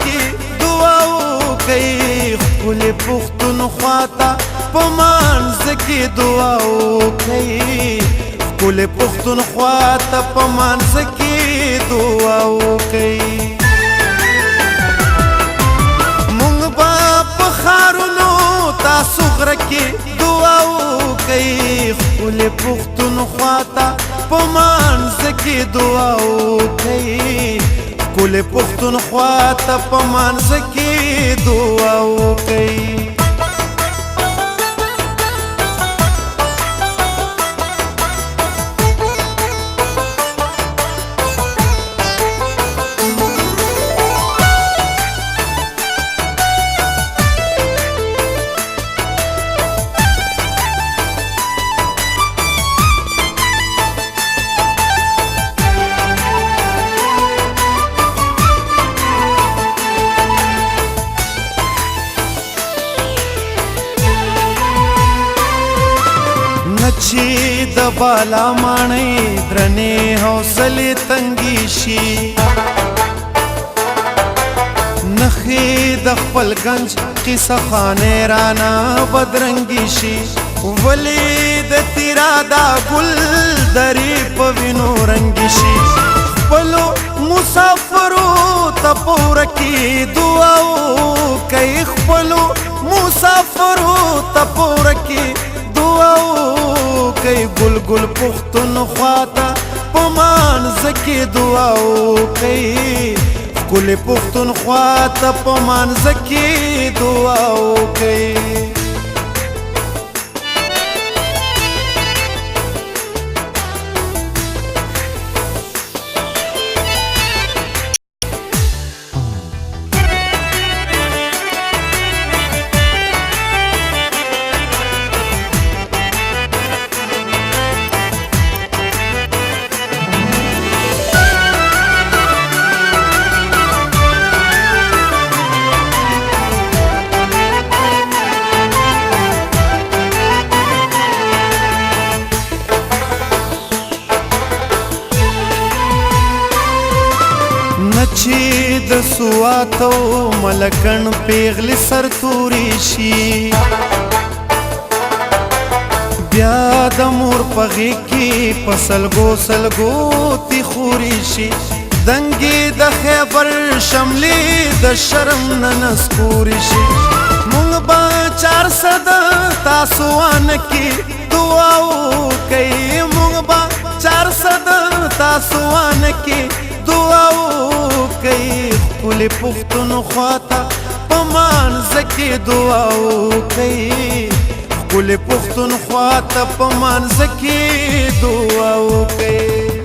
کې دعا وکړئ خپل پښتونخوا ته په منځ کې دعا وکړئ خپل پښتونخوا ته په منځ کې دعا وکړئ مونږ به په ښارونو تاسو غره کې دعا وکړئ خپل پښتونخوا ته په منځ کې دعا وکړئ ښکلې پښتونخوا ته په منځ کې دعا وکړئ چې د بالا ماڼۍ درنې حوصلې تنګې شي نښې د خپل ګنج قصه خانې رانه بدرنګې شي ولې د تیرا دا ګل درې په وینو رنګې شي خپلو مسافرو ته په وره کې دعا وکړئ خپلو مسافرو ته په وره کې دعا وکړئ ګل ګل پښتونخوا ته په منځ کې دعا وکړئ ښکلې پښتونخوا ته په منځ کې دعا وکړئ چې د سواتو ملکن پیغلی سر توری شي بیا د مور په غېږ کې په سلګو سلګو تیخوري شي دنګې د خیبر شملې د شرم نه نسکوري شي مونږ به 400 تاسو وان کې دعا وکړئ مونږ به 400 تاسو وان کې دعا وکړئ ښکلې پښتونخوا ته په منځ کې دعا وکړئ ښکلې پښتونخوا ته په منځ کې دعا وکړئ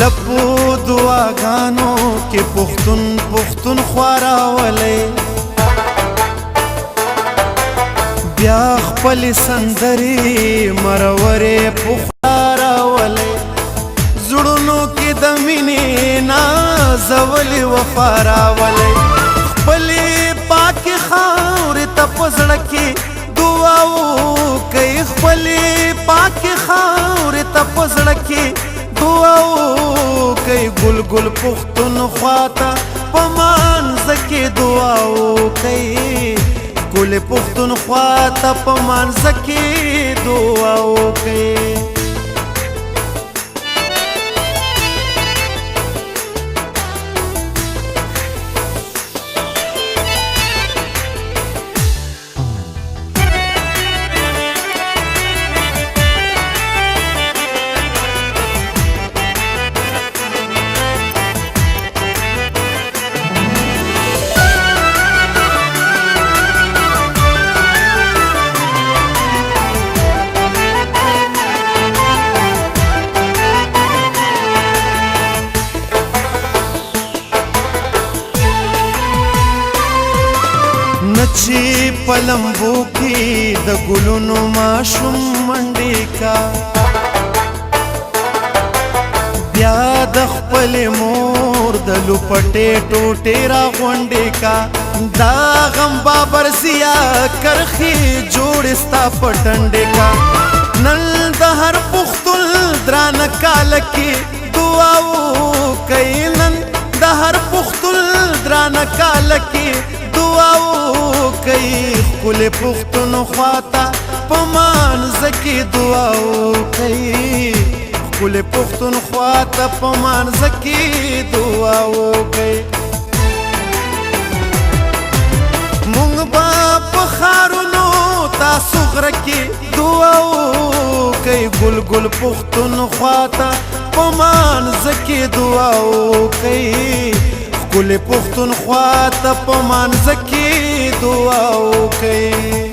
لپو دعاګانو کې پښتونخوا راولئ بیا خپلې سندرې مرورې پخلا راولئ زړونو کې د مینې نازولې وفا راولئ خپلې پاکې خاورې ته په زړه کې دعا وکړئ خپلې پاکې خاورې ته په زړه کې دعا وکړئ ګل ګل پښتونخوا ته په منځ کې دعا وکړئ ښکلې پښتونخوا ته په منځ کې دعا وکړئ چې پلمبو کې د ګلونو ماشوم منډې کا بیا د خپل مور د لوپټې ټوټې را غونډې کا دا غم بابر سیا کرخي جوړ ستا پټنډې کا نن د هر پختون درانه کال کې دعاو کوي نن د هر پختون درانه کال کې دعاو کوي خپل پختون خواته پمانځ کې دعاو کوي خپل پختون خواته پمانځ کې دعاو کوي مونږ به په ښارونو تاسو غره کې دعاو کوي ګل ګل پختون خواته پمانځ کې دعاو کوي ګل پختون خواته پمانځ کې دعاو کوي